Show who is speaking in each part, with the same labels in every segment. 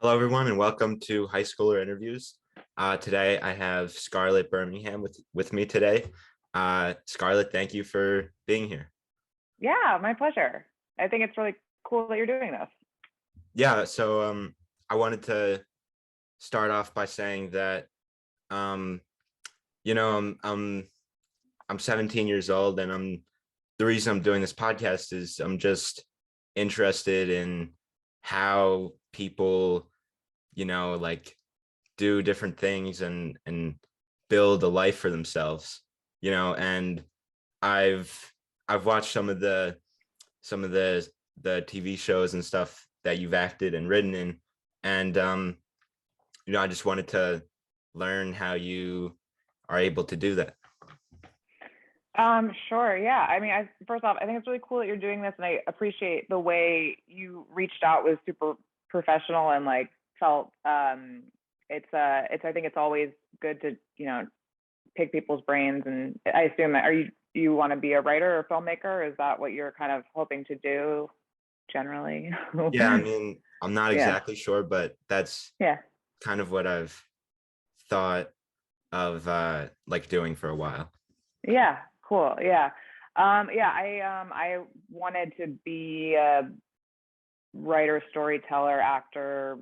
Speaker 1: Hello, everyone, and welcome to High Schooler Interviews. Today, I have Scarlett Bermingham with me today. Scarlett, thank you for being here.
Speaker 2: Yeah, my pleasure. I think it's really cool that you're doing this.
Speaker 1: Yeah, I wanted to start off by saying that, um, you know, I'm 17 years old, and the reason I'm doing this podcast is I'm just interested in how people, like do different things and build a life for themselves, and I've I've watched some of the TV shows and stuff that you've acted and written in, and I just wanted to learn how you are able to do that.
Speaker 2: Sure. Yeah. I mean, first off, I think it's really cool that you're doing this, and I appreciate the way you reached out was super professional and like felt. I think it's always good to pick people's brains, and I assume you want to be a writer or filmmaker? Is that what you're kind of hoping to do generally?
Speaker 1: Yeah, I mean, I'm not
Speaker 2: Yeah.
Speaker 1: exactly sure, but that's
Speaker 2: Yeah.
Speaker 1: kind of what I've thought of like doing for a while.
Speaker 2: Yeah. Cool. Yeah. Yeah. I wanted to be a writer, storyteller, actor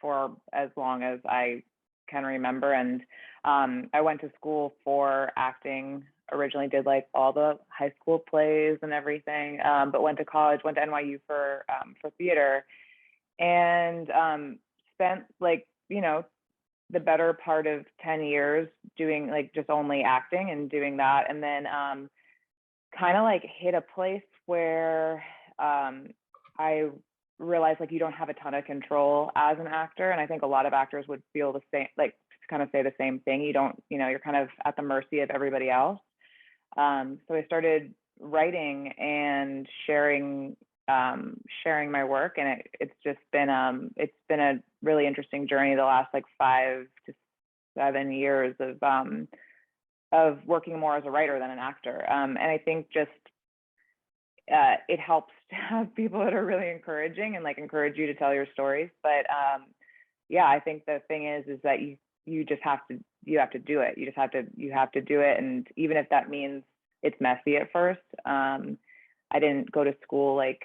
Speaker 2: for as long as I can remember. And I went to school for acting. Originally, did like all the high school plays and everything, but went to college, went to NYU for theater, and spent like the better part of 10 years doing like just only acting and doing that, and then kind of like hit a place where I realized like you don't have a ton of control as an actor. And I think a lot of actors would feel the same, like kind of say the same thing. You don't, you're kind of at the mercy of everybody else. So I started writing and sharing my work, and it's been a really interesting journey the last like 5 to 7 years of working more as a writer than an actor. And I think just it helps to have people that are really encouraging and like encourage you to tell your stories. But yeah, I think the thing is that you just have to do it. You have to do it, and even if that means it's messy at first. I didn't go to school like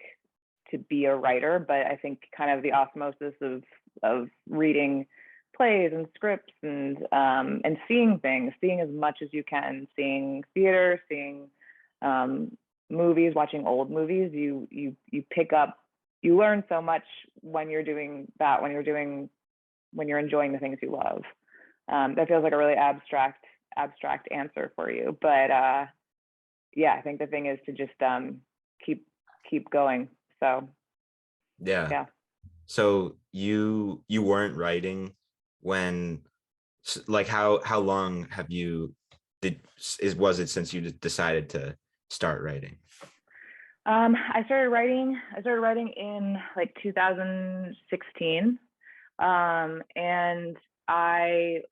Speaker 2: to be a writer, but I think kind of the osmosis of reading plays and scripts and seeing things, seeing as much as you can, seeing theater, seeing movies, watching old movies, you pick up, you learn so much when you're doing that, when you're enjoying the things you love. That feels like a really abstract answer for you, but yeah, I think the thing is to just keep going. So
Speaker 1: Yeah.
Speaker 2: yeah.
Speaker 1: So you weren't writing when, like, how long have you did is was it since you decided to start writing?
Speaker 2: I started writing in like 2016. And I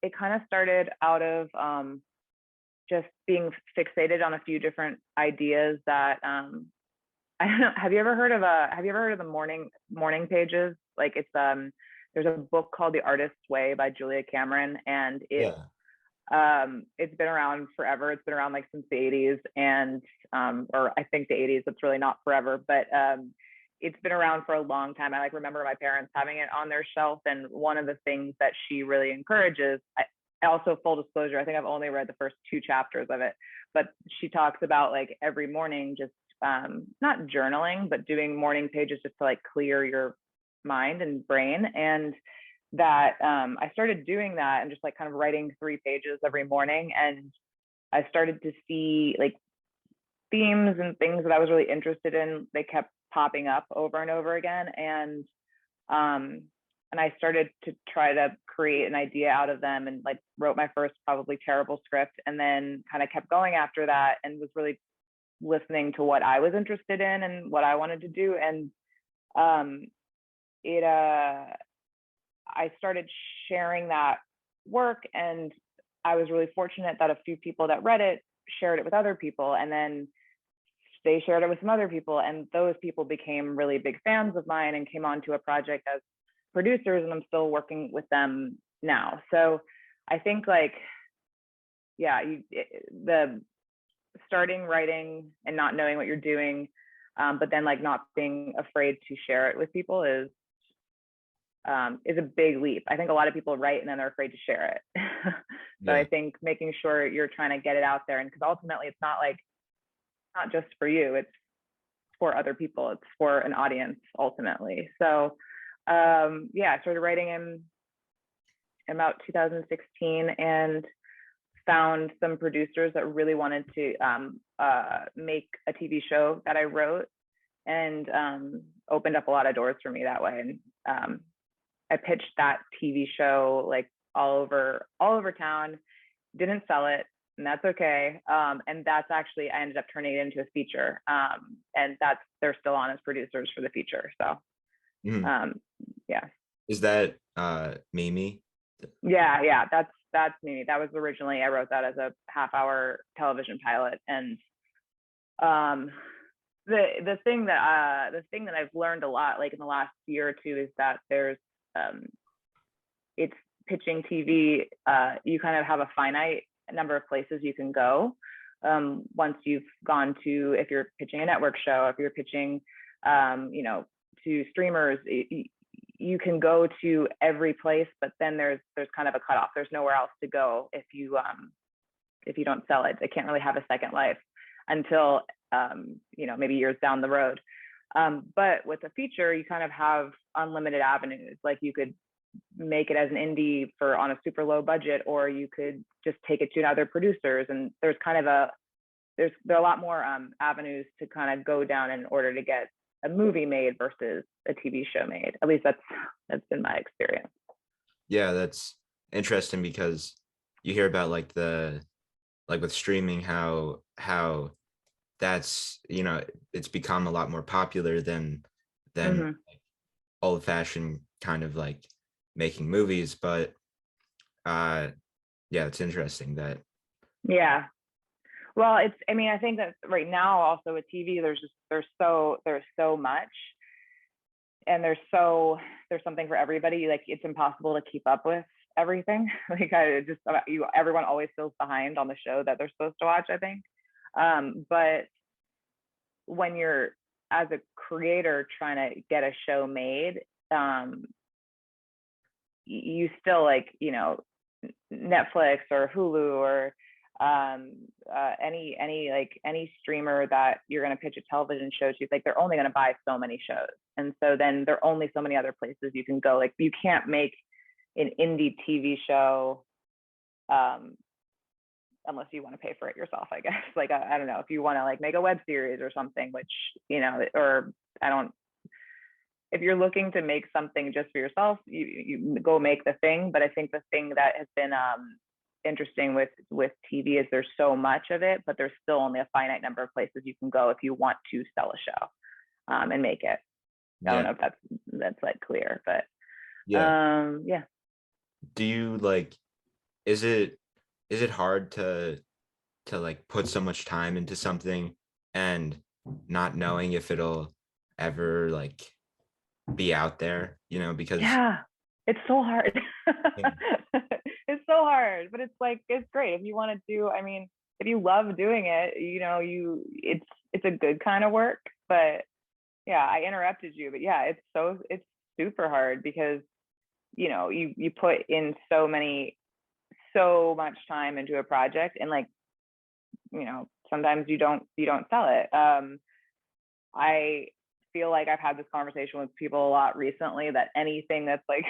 Speaker 2: it kind of started out of just being fixated on a few different ideas that I don't know. Have you ever heard of the morning pages? Like there's a book called The Artist's Way by Julia Cameron, and
Speaker 1: Yeah.
Speaker 2: it's been around forever. It's been around like since the 80s, and or I think the 80s. It's really not forever, but it's been around for a long time. I like remember my parents having it on their shelf, and one of the things that she really encourages. Also, full disclosure, I think I've only read the first 2 chapters of it, but she talks about like every morning just not journaling, but doing morning pages just to like clear your mind and brain. And that I started doing that and just like kind of writing 3 pages every morning. And I started to see like themes and things that I was really interested in. They kept popping up over and over again. And I started to try to create an idea out of them, and like wrote my first probably terrible script, and then kind of kept going after that, and was really listening to what I was interested in and what I wanted to do. And it I started sharing that work, and I was really fortunate that a few people that read it shared it with other people, and then they shared it with some other people, and those people became really big fans of mine and came onto a project as producers, and I'm still working with them now. So I think like, yeah, the starting writing and not knowing what you're doing, but then like not being afraid to share it with people is a big leap. I think a lot of people write and then they're afraid to share it. So
Speaker 1: Yeah.
Speaker 2: I think making sure you're trying to get it out there, and because ultimately it's not like, not just for you, it's for other people, it's for an audience ultimately. So yeah, I started writing in about 2016 and found some producers that really wanted to make a TV show that I wrote, and opened up a lot of doors for me that way. And I pitched that TV show like all over town, didn't sell it, and that's okay. And that's actually, I ended up turning it into a feature, and they're still on as producers for the feature. So
Speaker 1: Mhm.
Speaker 2: yeah.
Speaker 1: Is that Mimi?
Speaker 2: Yeah, that's me. That was originally, I wrote that as a half-hour television pilot. And um the thing that I've learned a lot, like in the last year or two, is that there's it's pitching TV, you kind of have a finite number of places you can go. Once you've gone to, if you're pitching a network show, if you're pitching to streamers, you can go to every place, but then there's kind of a cutoff. There's nowhere else to go if you don't sell it. It can't really have a second life until maybe years down the road. But with a feature, you kind of have unlimited avenues. Like you could make it as an indie on a super low budget, or you could just take it to other producers. And there's kind of there are a lot more avenues to kind of go down in order to get a movie made versus a TV show made. At least that's been my experience.
Speaker 1: Yeah, that's interesting because you hear about like with streaming how that's it's become a lot more popular than
Speaker 2: Mm-hmm.
Speaker 1: like, old fashioned kind of like making movies. But yeah, it's interesting that.
Speaker 2: Yeah. Well, I think that right now also with TV, there's so much, and there's something for everybody. Like it's impossible to keep up with everything. Like everyone always feels behind on the show that they're supposed to watch, I think. But when you're, as a creator, trying to get a show made, you still, like, Netflix or Hulu or any streamer that you're going to pitch a television show to, like they're only going to buy so many shows, and so then there are only so many other places you can go. Like you can't make an indie TV show unless you want to pay for it yourself, I guess. Like I don't know, if you want to like make a web series or something, which or I don't. If you're looking to make something just for yourself, you go make the thing. But I think the thing that has been interesting with TV is there's so much of it, but there's still only a finite number of places you can go if you want to sell a show and make it. I don't
Speaker 1: Yeah.
Speaker 2: know if that's like clear, but
Speaker 1: Yeah.
Speaker 2: yeah.
Speaker 1: Do you like, is it hard to like put so much time into something and not knowing if it'll ever like be out there, because
Speaker 2: Yeah, it's so hard.
Speaker 1: yeah,
Speaker 2: It's so hard, but it's like, it's great if you want to do. I mean, if you love doing it, it's a good kind of work. But yeah, I interrupted you, but yeah, it's super hard because you put in so much time into a project, and like sometimes you don't sell it. I feel like I've had this conversation with people a lot recently, that anything that's like,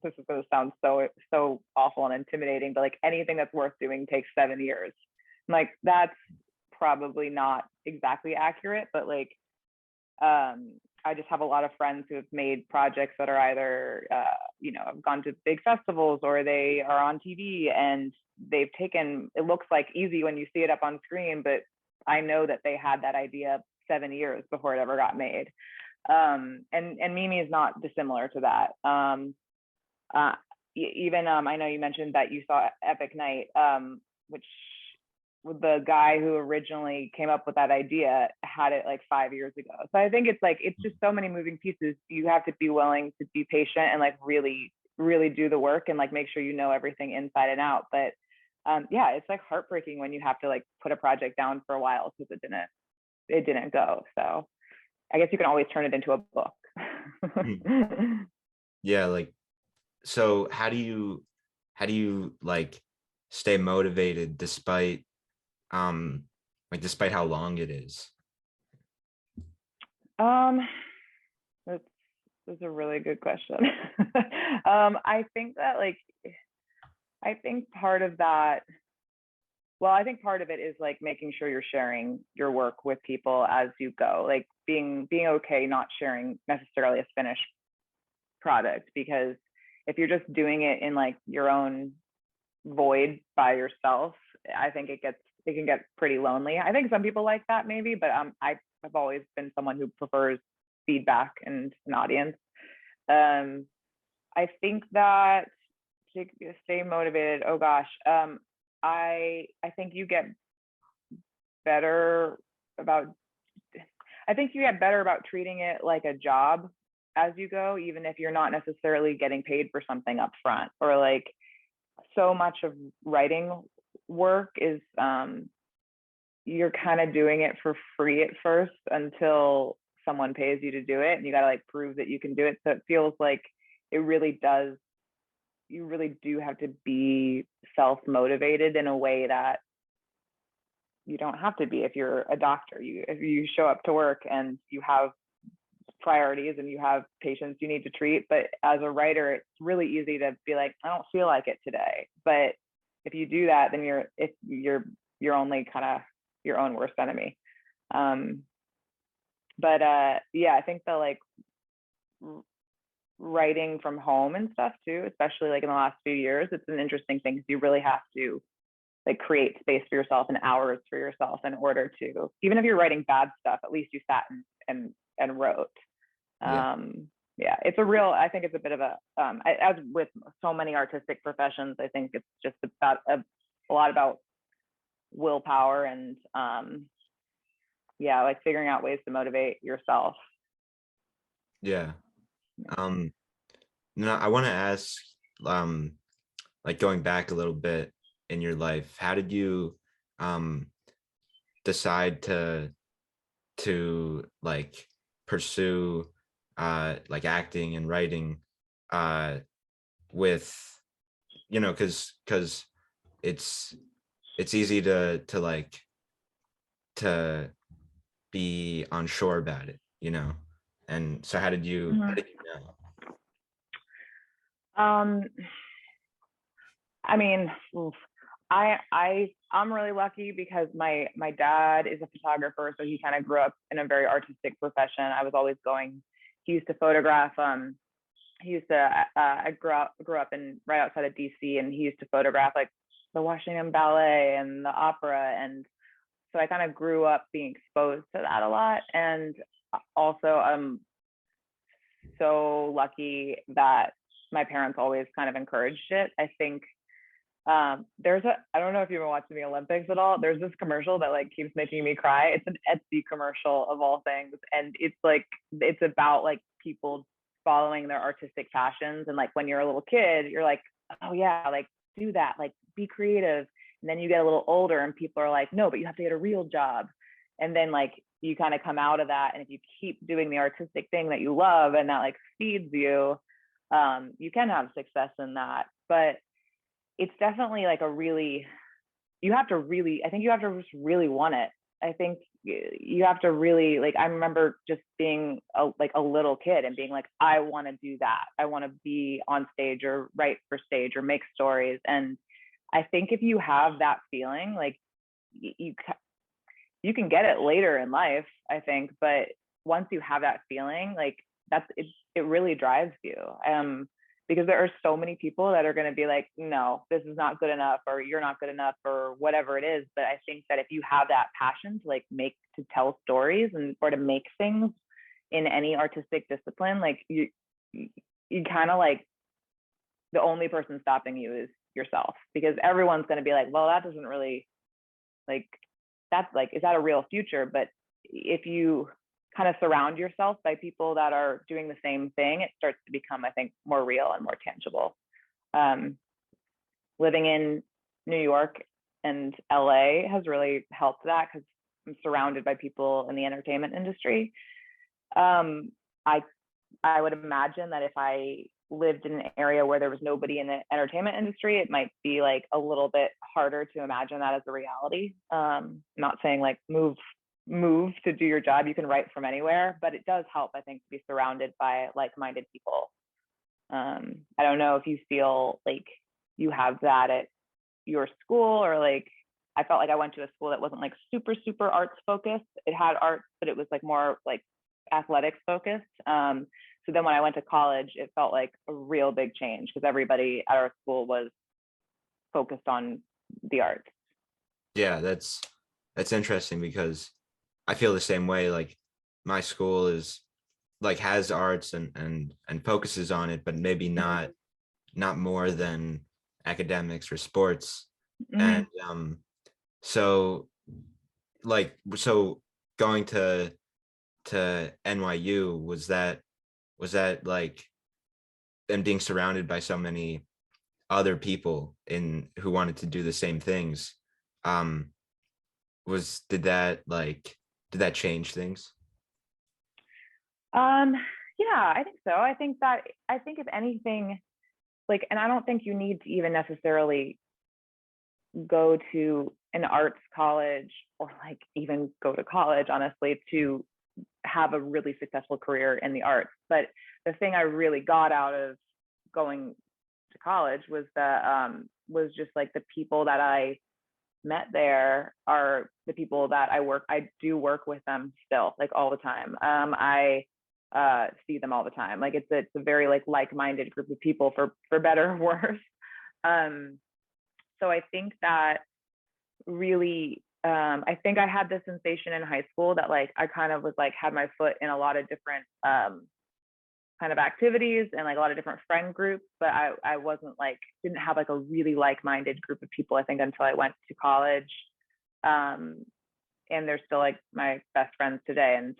Speaker 2: this is going to sound so awful and intimidating, but like anything that's worth doing takes 7 years. I'm like, that's probably not exactly accurate, but like I just have a lot of friends who have made projects that are either have gone to big festivals, or they are on TV, and they've taken, it looks like easy when you see it up on screen, but I know that they had that idea 7 years before it ever got made. And Mimi is not dissimilar to that. Even I know you mentioned that you saw Epic Night, which the guy who originally came up with that idea had it like 5 years ago. So I think it's like, it's just so many moving pieces. You have to be willing to be patient and like really, really do the work and like make sure you know everything inside and out. But yeah, it's like heartbreaking when you have to like put a project down for a while because it didn't go. So I guess you can always turn it into a book.
Speaker 1: Yeah, like, so how do you like stay motivated despite despite how long it is?
Speaker 2: um that's that's a really good question. I think that like I think part of that, well, I think part of it is like making sure you're sharing your work with people as you go, like being okay not sharing necessarily a finished product, because if you're just doing it in like your own void by yourself, I think it can get pretty lonely. I think some people like that maybe, but I've always been someone who prefers feedback and an audience. um I think that to stay motivated, oh gosh, I think you get better about I think you get better about treating it like a job as you go, even if you're not necessarily getting paid for something up front. Or like, so much of writing work is you're kind of doing it for free at first until someone pays you to do it, and you got to like prove that you can do it. So it feels like it really does, you really do have to be self-motivated in a way that you don't have to be if you're a doctor. If you show up to work and you have priorities and you have patients you need to treat. But as a writer, it's really easy to be like, I don't feel like it today. But if you do that, then you're only kind of your own worst enemy. But yeah, I think that like writing from home and stuff too, especially like in the last few years, it's an interesting thing because you really have to like create space for yourself and hours for yourself in order to, even if you're writing bad stuff, at least you sat and wrote.
Speaker 1: Yeah.
Speaker 2: Yeah, it's a real, I think it's a bit of a as with so many artistic professions, I think it's just about a lot about willpower and yeah, like figuring out ways to motivate yourself.
Speaker 1: Yeah. um no, I want to ask, um like, going back a little bit in your life, how did you um decide to like pursue like acting and writing, uh with, because it's easy to like to be unsure about it, and so how
Speaker 2: Mhm.
Speaker 1: did you know?
Speaker 2: um I mean, oof. I'm really lucky because my dad is a photographer, so he kind of grew up in a very artistic profession. I was always going. He used to photograph. He used to. I grew up in right outside of DC, and he used to photograph like the Washington Ballet and the opera, and so I kind of grew up being exposed to that a lot. And also, I'm so lucky that my parents always kind of encouraged it. I think I don't know if you've been watching the Olympics at all. There's this commercial that like keeps making me cry. It's an Etsy commercial of all things, and it's like it's about like people following their artistic passions. And like when you're a little kid, you're like, oh yeah, like do that, like be creative. And then you get a little older and people are like, no, but you have to get a real job. And then like you kind of come out of that, and if you keep doing the artistic thing that you love and that like feeds you, you can have success in that. But it's definitely like a really, I think you have to just really want it. I think you have to really like, I remember just being like a little kid and being like, I want to do that. I want to be on stage or write for stage or make stories. And I think if you have that feeling, like you you can get it later in life, I think. But once you have that feeling, like that's it, it really drives you. Because there are so many people that are going to be like, no, this is not good enough, or you're not good enough, or whatever it is. But I think that if you have that passion to like to tell stories and or to make things in any artistic discipline, like you kind of like, the only person stopping you is yourself, because everyone's going to be like, well, that doesn't really like that's like, is that a real future? But if you kind of surround yourself by people that are doing the same thing, it starts to become, I think, more real and more tangible. um, Living in New York and LA has really helped that, because I'm surrounded by people in the entertainment industry. um, I I would imagine that if I lived in an area where there was nobody in the entertainment industry, it might be like a little bit harder to imagine that as a reality. Not saying like move to do your job. You can write from anywhere, but it does help, I think, to be surrounded by like-minded people. I don't know if you feel like you have that at your school, or like, I felt like I went to a school that wasn't like super arts focused. It had arts, but it was like more like athletics focused. So then when I went to college, it felt like a real big change, because everybody at our school was focused on the arts.
Speaker 1: Yeah, that's interesting because I feel the same way. Like my school is like has arts and focuses on it, but maybe not more than academics or sports.
Speaker 2: Mm-hmm.
Speaker 1: And so so going to NYU, was that like and being surrounded by so many other people in who wanted to do the same things, um was did that change things?
Speaker 2: Um, yeah, I think so. I think if anything, like, and I don't think you need to even necessarily go to an arts college, or like even go to college, honestly, to have a really successful career in the arts. But the thing I really got out of going to college was was just like the people that I met there are the people that I do work with them still, like all the time. I see them all the time. Like it's a very like-minded group of people, for better or worse. Um, so I think that really, I think I had this sensation in high school that like I kind of was like had my foot in a lot of different kind of activities and like a lot of different friend groups, but I wasn't like, didn't have like a really like-minded group of people, I think, until I went to college. Um, and they're still like my best friends today. And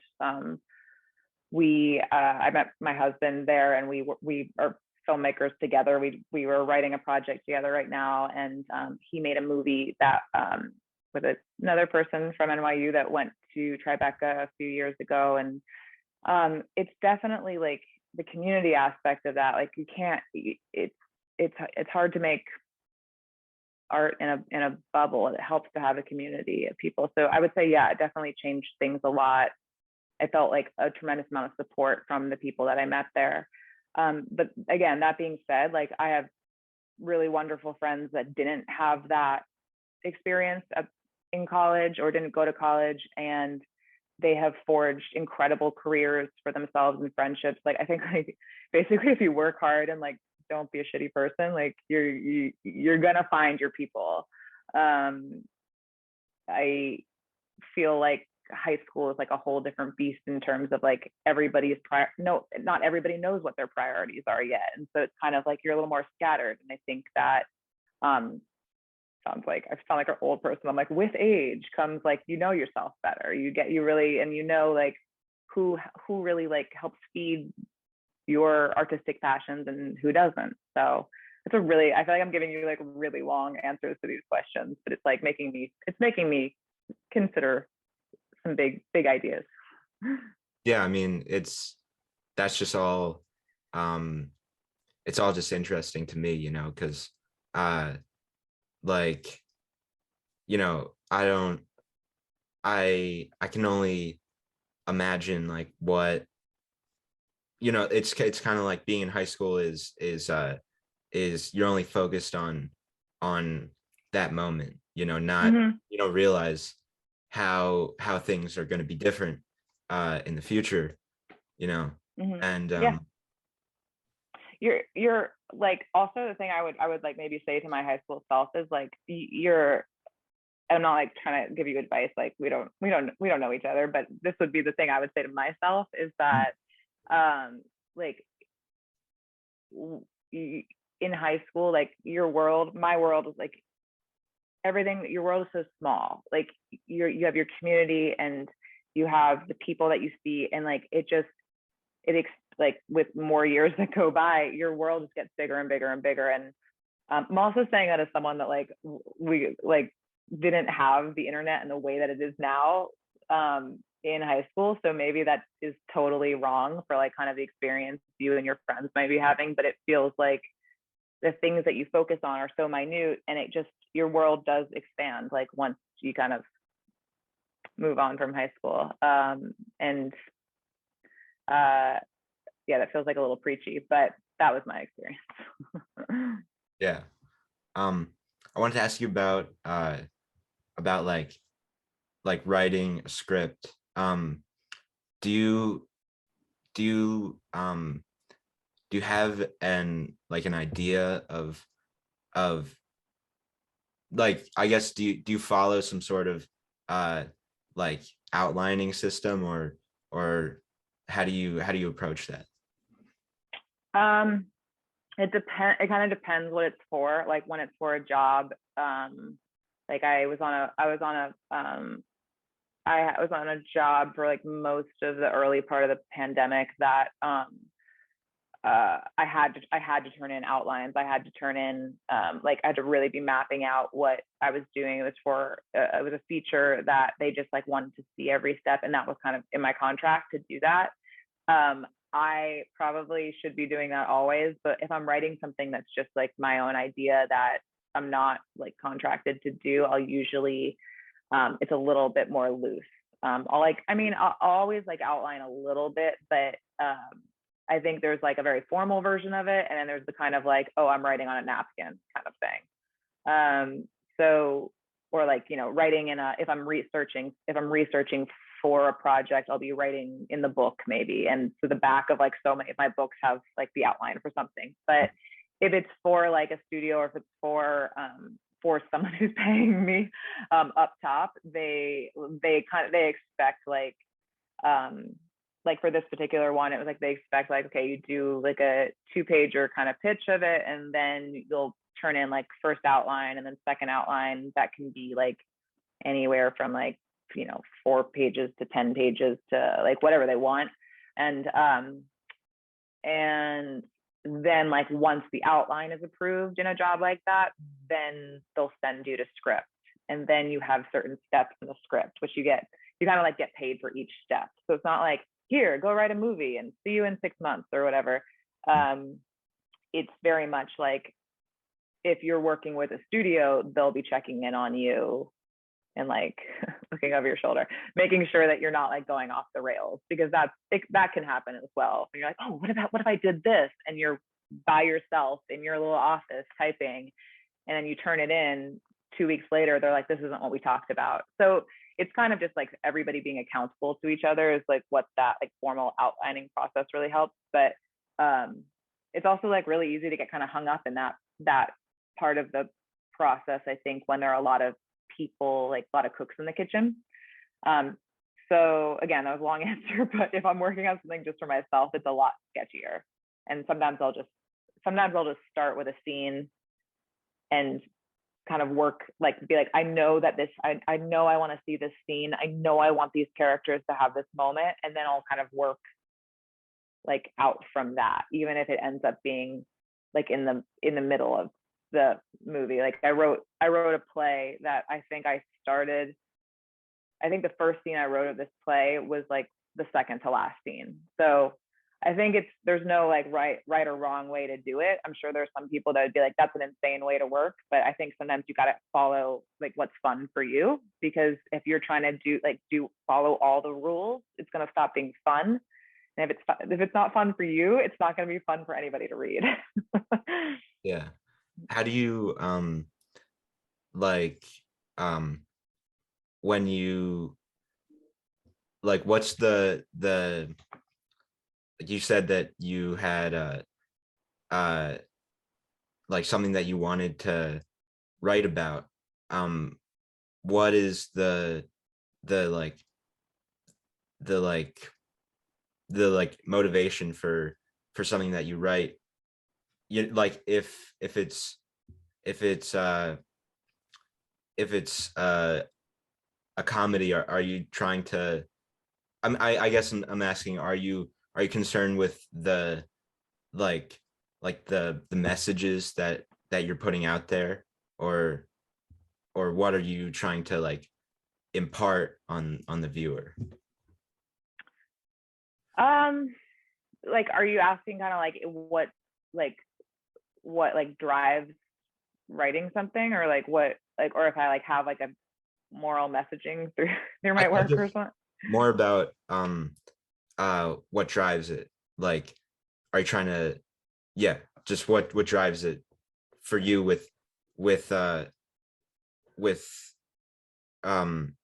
Speaker 2: I met my husband there, and we are filmmakers together. We were writing a project together right now, and he made a movie that with another person from NYU that went to Tribeca a few years ago. And it's definitely like the community aspect of that. Like you can't, it's hard to make art in a bubble. It helps to have a community of people. So I would say, yeah, it definitely changed things a lot. I felt like a tremendous amount of support from the people that I met there. But again, that being said, like I have really wonderful friends that didn't have that experience in college, or didn't go to college, and they have forged incredible careers for themselves and friendships. Like I think like basically if you work hard and like don't be a shitty person, like you're gonna find your people. I feel like high school is like a whole different beast in terms of like no, not everybody knows what their priorities are yet, and so it's kind of like you're a little more scattered. And I think that um I sound like an old person. I'm like, with age comes like, you know yourself better. You really, and you know like who really like helps feed your artistic passions and who doesn't. So it's I feel like I'm giving you like really long answers to these questions, but it's like making me consider some big ideas.
Speaker 1: Yeah, I mean, that's just all um it's all just interesting to me, because uh like, I don't I can only imagine like what, it's kind of like being in high school is you're only focused on that moment, not,
Speaker 2: Mm-hmm.
Speaker 1: you don't realize how things are going to be different in the future, you know
Speaker 2: Mm-hmm.
Speaker 1: and
Speaker 2: Yeah. You're like, also the thing I would like maybe say to my high school self is like, you're, I'm not like trying to give you advice, like we don't know each other, but this would be the thing I would say to myself is that like in high school, like my world was like everything, your world is so small. Like you have your community and you have the people that you see, and like like with more years that go by, your world just gets bigger and bigger and bigger. And I'm also saying that as someone that like we like didn't have the internet in the way that it is now in high school. So maybe that is totally wrong for like kind of the experience you and your friends might be having, but it feels like the things that you focus on are so minute, and it just, your world does expand like once you kind of move on from high school. And yeah, that feels like a little preachy, but that was my experience.
Speaker 1: Yeah. I wanted to ask you about like writing a script. Do you do you do you have an idea of like, I guess, do you follow some sort of uh like outlining system, or how do you approach that?
Speaker 2: um it kind of depends what it's for. Like when it's for a job, like I was on a job for like most of the early part of the pandemic that I had to turn in outlines. I had to turn in like I had to really be mapping out what I was doing. It was for it was a feature that they just like wanted to see every step, and that was kind of in my contract to do that. I probably should be doing that always, but if I'm writing something that's just like my own idea that I'm not like contracted to do, I'll usually it's a little bit more loose. I'll always like outline a little bit, but I think there's like a very formal version of it, and then there's the kind of like, oh, I'm writing on a napkin kind of thing. So, or like, you know, writing in a, if I'm researching for a project, I'll be writing in the book maybe. And so the back of like so many of my books have like the outline for something. But if it's for like a studio, or if it's for someone who's paying me up top, they expect like for this particular one, it was like they expect like, okay, you do like a 2-pager kind of pitch of it, and then you'll turn in like first outline and then second outline that can be like anywhere from like, you know, 4 pages to 10 pages to like whatever they want. And then like once the outline is approved in a job like that, then they'll send you to script, and then you have certain steps in the script which you kind of like get paid for each step. So it's not like, here, go write a movie and see you in 6 months or whatever. It's very much like if you're working with a studio, they'll be checking in on you and like looking over your shoulder, making sure that you're not like going off the rails, because that can happen as well. You're like, oh, what if I did this? And you're by yourself in your little office typing, and then you turn it in 2 weeks later, they're like, this isn't what we talked about. So it's kind of just like everybody being accountable to each other is like what that like formal outlining process really helps. But it's also like really easy to get kind of hung up in that part of the process, I think, when there are a lot of people, like a lot of cooks in the kitchen. So again, that was a long answer, but if I'm working on something just for myself, it's a lot sketchier. And sometimes I'll just start with a scene and kind of work, like be like, I know that I know I want to see this scene. I know I want these characters to have this moment. And then I'll kind of work like out from that, even if it ends up being like in the middle of the movie. Like I wrote a play that I think the first scene I wrote of this play was like the second to last scene. So I think there's no like right or wrong way to do it. I'm sure there's some people that would be like, that's an insane way to work. But I think sometimes you got to follow like what's fun for you, because if you're trying to follow all the rules, it's going to stop being fun. And if it's not fun for you, it's not going to be fun for anybody to read.
Speaker 1: Yeah. How do you like when you like, what's the you said that you had uh like something that you wanted to write about. What is the like the like the like motivation for something that you write? You like, if it's if it's a comedy, are you trying to, I guess I'm asking, are you concerned with the like the messages that you're putting out there, or what are you trying to like impart on the viewer?
Speaker 2: Um, like, are you asking kind of like what like drives writing something, or like what like, or if I like have like a moral messaging through through my
Speaker 1: I
Speaker 2: work or
Speaker 1: just
Speaker 2: something?
Speaker 1: more about what drives it. Like, are you trying to, yeah, just what drives it for you with uh with um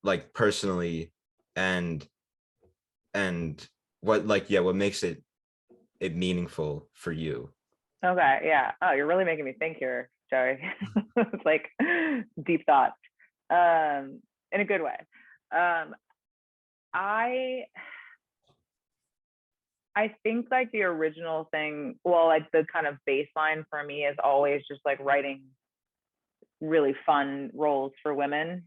Speaker 1: like personally, and and what, like, yeah, what makes it meaningful for you?
Speaker 2: Okay, yeah. Oh, you're really making me think here, Joey. It's like deep thoughts, in a good way. Um, I I think like the original thing, well, like the kind of baseline for me is always just like writing really fun roles for women.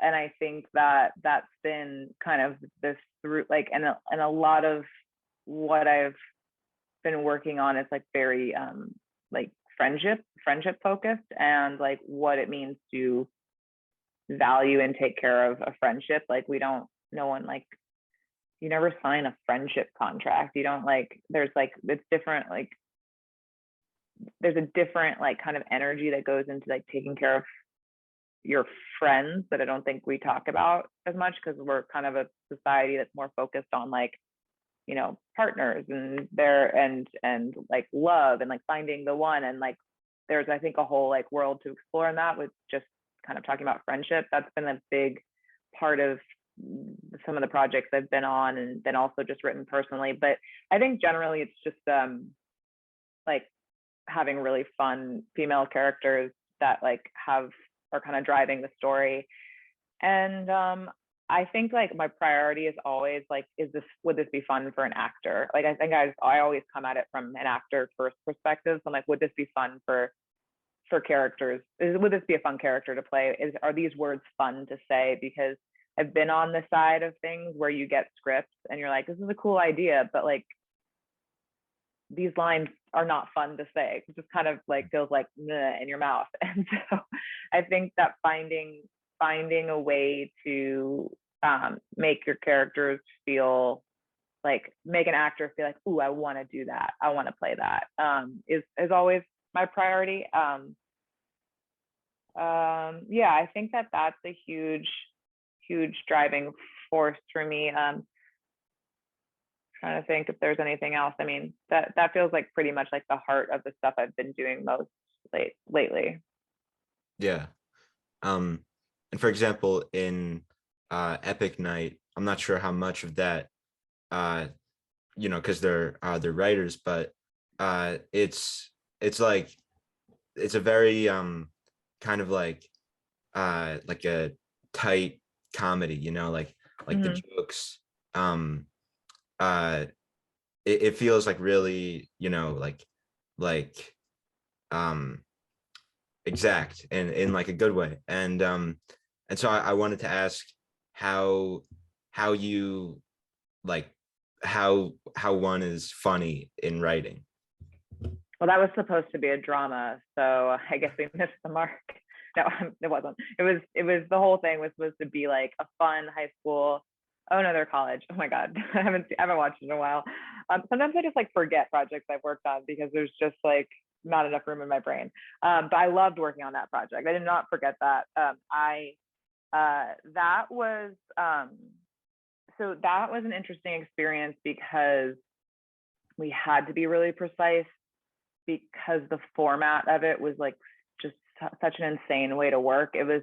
Speaker 2: And I think that that's been kind of this through like, and a lot of what I've been working on is like very like friendship focused, and like what it means to value and take care of a friendship. Like we don't, no one like, you never sign a friendship contract. You don't like, there's like, it's different. Like there's a different like kind of energy that goes into like taking care of your friends that I don't think we talk about as much, because we're kind of a society that's more focused on like, you know, partners and their and like love and like finding the one, and like there's I think a whole like world to explore in that, with just kind of talking about friendship. That's been a big part of some of the projects I've been on, and then also just written personally. But I think generally it's just like having really fun female characters that like have are kind of driving the story. And I think like my priority is always like, is this, would this be fun for an actor? Like I think I always come at it from an actor first perspective. So I'm like, would this be fun for characters? Would this be a fun character to play? Are these words fun to say? Because I've been on the side of things where you get scripts and you're like, this is a cool idea, but like these lines are not fun to say. It just kind of like feels like in your mouth. And so I think that finding a way to make your characters feel like, make an actor feel like, ooh, I want to do that, I want to play that, is always my priority. Yeah, I think that that's a huge driving force for me. Trying to think if there's anything else. I mean, that feels like pretty much like the heart of the stuff I've been doing most lately.
Speaker 1: Yeah. And for example, in Epic Night, I'm not sure how much of that, uh because they're writers, but it's like, it's a very kind of like a tight comedy, like the
Speaker 2: Mm-hmm.
Speaker 1: jokes, um uh it feels like really, like um exact, and in like a good way. And so I wanted to ask how you like how one is funny in writing.
Speaker 2: Well, that was supposed to be a drama, so I guess we missed the mark. No, it wasn't. It was the whole thing was supposed to be like a fun high school. Oh no, they're college. Oh my god, I haven't watched it in a while. Sometimes I just like forget projects I've worked on because there's just like not enough room in my brain. But I loved working on that project. I did not forget that. I that was so that was an interesting experience because we had to be really precise, because the format of it was like just such an insane way to work. It was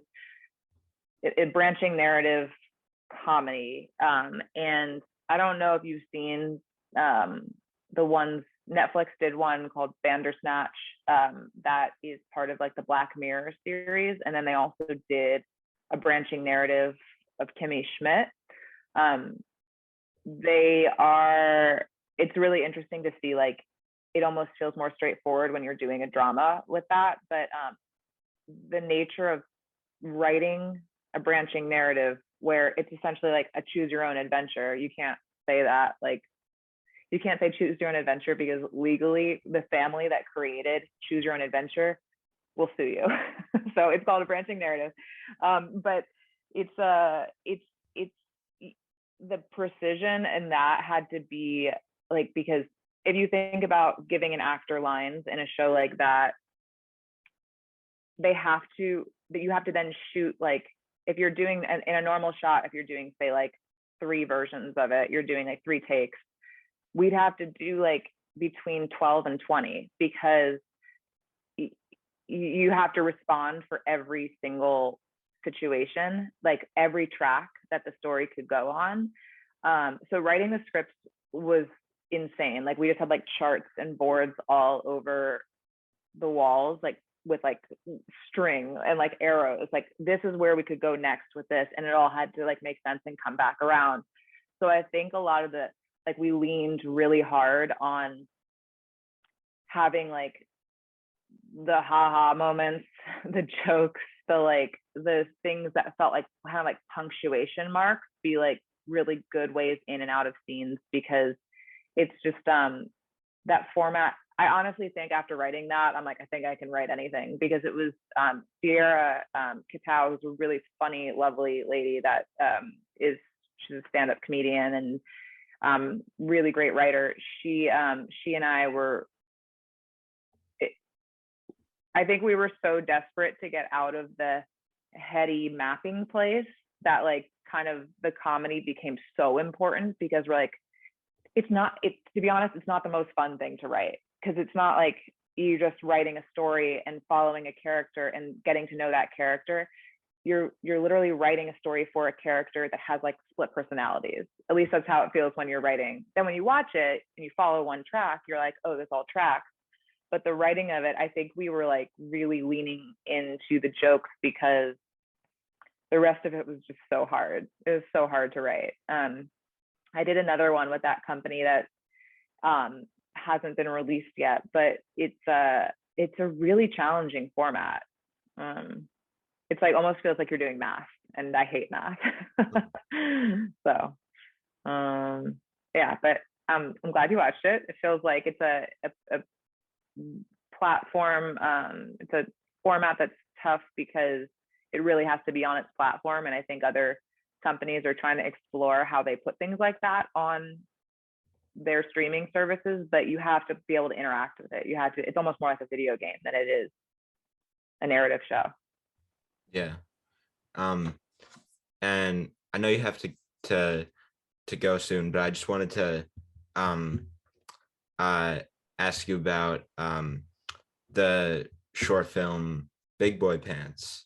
Speaker 2: branching narrative comedy, and I don't know if you've seen the ones Netflix did one called Bandersnatch, that is part of like the Black Mirror series, and then they also did a branching narrative of Kimmy Schmidt. Um, they are, it's really interesting to see like, it almost feels more straightforward when you're doing a drama with that, but the nature of writing a branching narrative where it's essentially like a choose your own adventure. You can't say that, like, you can't say choose your own adventure because legally the family that created choose your own adventure will sue you. So it's called a branching narrative. But it's the precision in that had to be like, because if you think about giving an actor lines in a show like that, you have to then shoot, like, if you're doing in a normal shot, if you're doing say like 3 versions of it, you're doing like 3 takes, we'd have to do like between 12 and 20 because you have to respond for every single situation, like every track that the story could go on. So writing the scripts was insane. Like we just had like charts and boards all over the walls, like with like string and like arrows, like this is where we could go next with this, and it all had to like make sense and come back around. So I think a lot of the, like, we leaned really hard on having like the haha moments, the jokes, the things that felt like kind of like punctuation marks be like really good ways in and out of scenes, because it's just that format. I honestly think after writing that, I'm like, I think I can write anything, because it was Sierra Kitao, who's a really funny, lovely lady that she's a stand-up comedian and really great writer. She and I were, I think we were so desperate to get out of the heady mapping place that like kind of the comedy became so important, because we're like, to be honest, it's not the most fun thing to write, because it's not like you're just writing a story and following a character and getting to know that character. You're literally writing a story for a character that has like split personalities. At least that's how it feels when you're writing. Then when you watch it and you follow one track, you're like, oh, this all tracks. But the writing of it, I think we were like really leaning into the jokes, because the rest of it was just so hard. It was so hard to write. I did another one with that company that hasn't been released yet, but it's a really challenging format. It's like almost feels like you're doing math, and I hate math. So yeah, but I'm glad you watched it. It feels like it's a platform. It's a format that's tough because it really has to be on its platform, and I think other companies are trying to explore how they put things like that on their streaming services, but you have to be able to interact with it. It's almost more like a video game than it is a narrative show.
Speaker 1: Yeah. And I know you have to go soon, but I just wanted to ask you about the short film Big Boy Pants.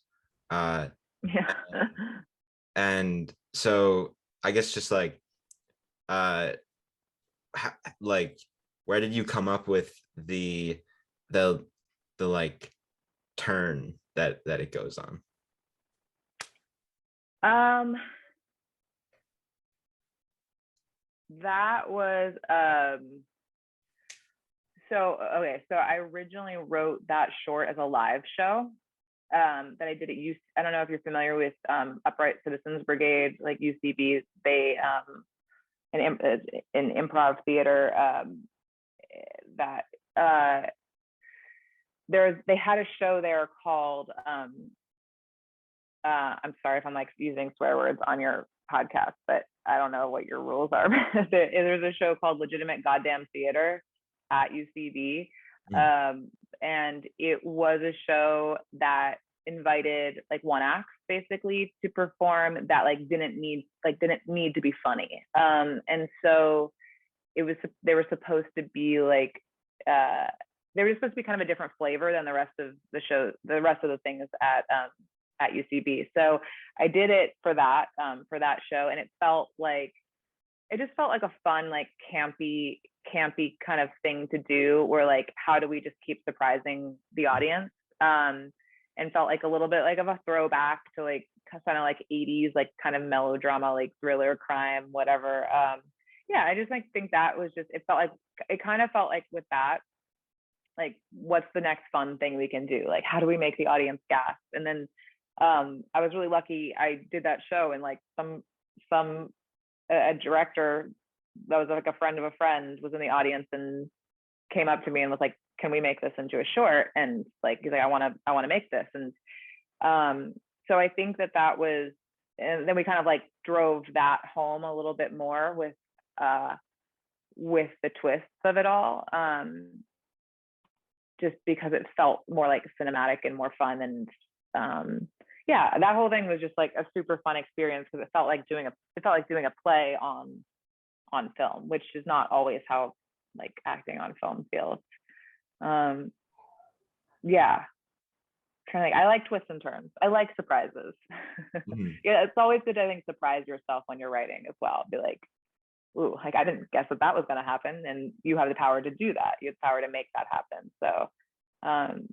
Speaker 2: Yeah.
Speaker 1: And so I guess just like like where did you come up with the like turn that it goes on?
Speaker 2: That was so I originally wrote that short as a live show that I did at I don't know if you're familiar with Upright Citizens Brigade, like UCB. They an improv theater that they had a show there called I'm sorry if I'm like using swear words on your podcast, but I don't know what your rules are. There's a show called Legitimate Goddamn Theater at UCB. And it was a show that invited like one acts basically to perform that like didn't need to be funny. And so they were supposed to be like they were supposed to be kind of a different flavor than the rest of the show, the rest of the things at UCB. So I did it for that show, and it just felt like a fun, like campy kind of thing to do, where like, how do we just keep surprising the audience? And felt like a little bit like of a throwback to like kind of like 80s, like kind of melodrama, like thriller, crime, whatever. Yeah, I just like think that was just, it kind of felt like with that, like, what's the next fun thing we can do? Like, how do we make the audience gasp? And then I was really lucky. I did that show, and like a director that was like a friend of a friend was in the audience and came up to me and was like, can we make this into a short? And like, he's like, I want to make this. And so I think that was, and then we kind of like drove that home a little bit more with the twists of it all, just because it felt more like cinematic and more fun. And yeah, that whole thing was just like a super fun experience, because it felt like doing a play on film, which is not always how like acting on film feels. Yeah, trying to think. I like twists and turns. I like surprises.
Speaker 1: Mhm.
Speaker 2: Yeah, it's always good to, I think, surprise yourself when you're writing as well. Be like, ooh, like I didn't guess that was going to happen, and you have the power to do that. You have the power to make that happen. So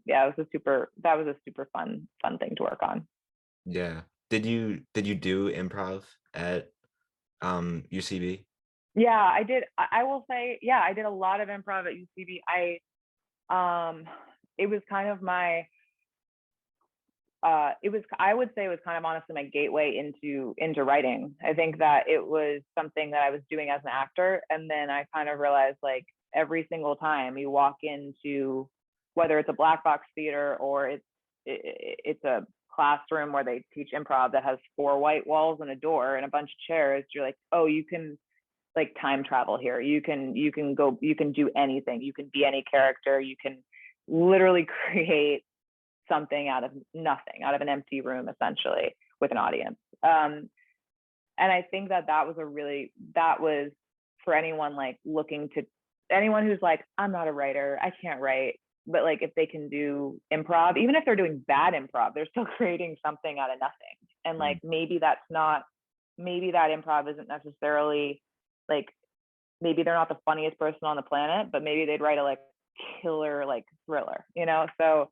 Speaker 2: yeah, that was a super fun thing to work on.
Speaker 1: Yeah. Did you do improv at UCB?
Speaker 2: Yeah, I did. I will say, yeah, I did a lot of improv at UCB. It was kind of my I would say it was kind of honestly my gateway into writing. I think that it was something that I was doing as an actor, and then I kind of realized, like, every single time you walk into, whether it's a black box theater or it's a classroom where they teach improv that has 4 white walls and a door and a bunch of chairs, you're like, oh, you can like time travel here. You can do anything. You can be any character. You can literally create something out of nothing, out of an empty room, essentially, with an audience. And I think that was for anyone like anyone who's like, I'm not a writer, I can't write, but like if they can do improv, even if they're doing bad improv, they're still creating something out of nothing. And like maybe that improv isn't necessarily like, maybe they're not the funniest person on the planet, but maybe they'd write a like killer like thriller, So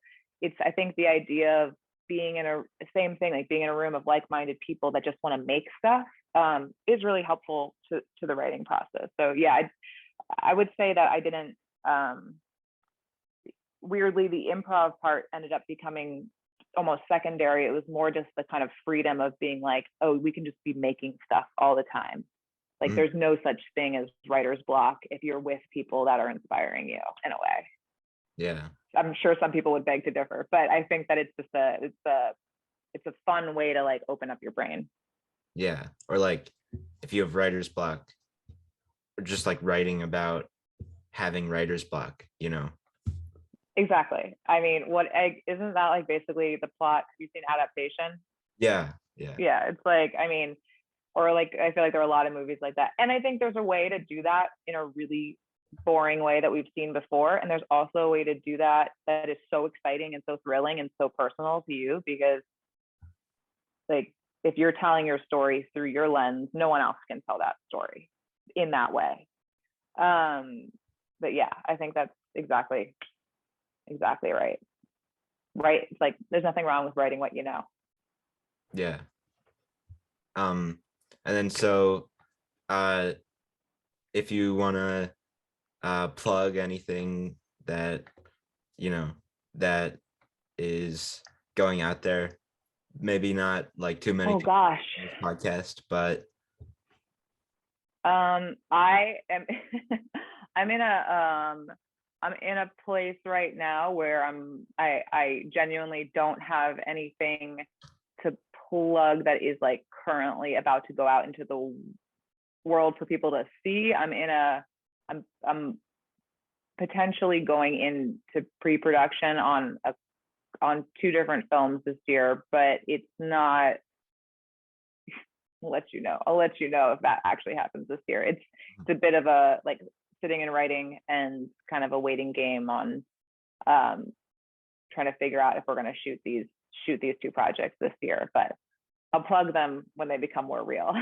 Speaker 2: I think the idea of being in being in a room of like-minded people that just want to make stuff is really helpful to the writing process. So yeah, I would say that I didn't, weirdly, the improv part ended up becoming almost secondary. It was more just the kind of freedom of being like, oh, we can just be making stuff all the time. Like there's no such thing as writer's block if you're with people that are inspiring you in a way.
Speaker 1: Yeah.
Speaker 2: I'm sure some people would beg to differ, but I think that it's a fun way to like open up your brain.
Speaker 1: Yeah. Or like if you have writer's block, or just like writing about having writer's block,
Speaker 2: Exactly. I mean, isn't that like basically the plot? Have you seen Adaptation?
Speaker 1: Yeah. Yeah.
Speaker 2: Yeah, it's like, I mean, or like I feel like there are a lot of movies like that, and I think there's a way to do that in a really boring way that we've seen before, and there's also a way to do that is so exciting and so thrilling and so personal to you, because like if you're telling your story through your lens, no one else can tell that story in that way. But yeah, I think that's exactly right. It's like there's nothing wrong with writing what you know.
Speaker 1: Yeah. And then so if you want to plug anything that that is going out there, maybe not like too many
Speaker 2: Oh gosh.
Speaker 1: podcast, but
Speaker 2: I am I'm in a place right now where I genuinely don't have anything to plug that is like currently about to go out into the world for people to see. I'm potentially going into pre-production on 2 different films this year, but it's not. I'll let you know if that actually happens this year. It's a bit of a like sitting and writing and kind of a waiting game on trying to figure out if we're going to shoot these 2 projects this year, but I'll plug them when they become more real.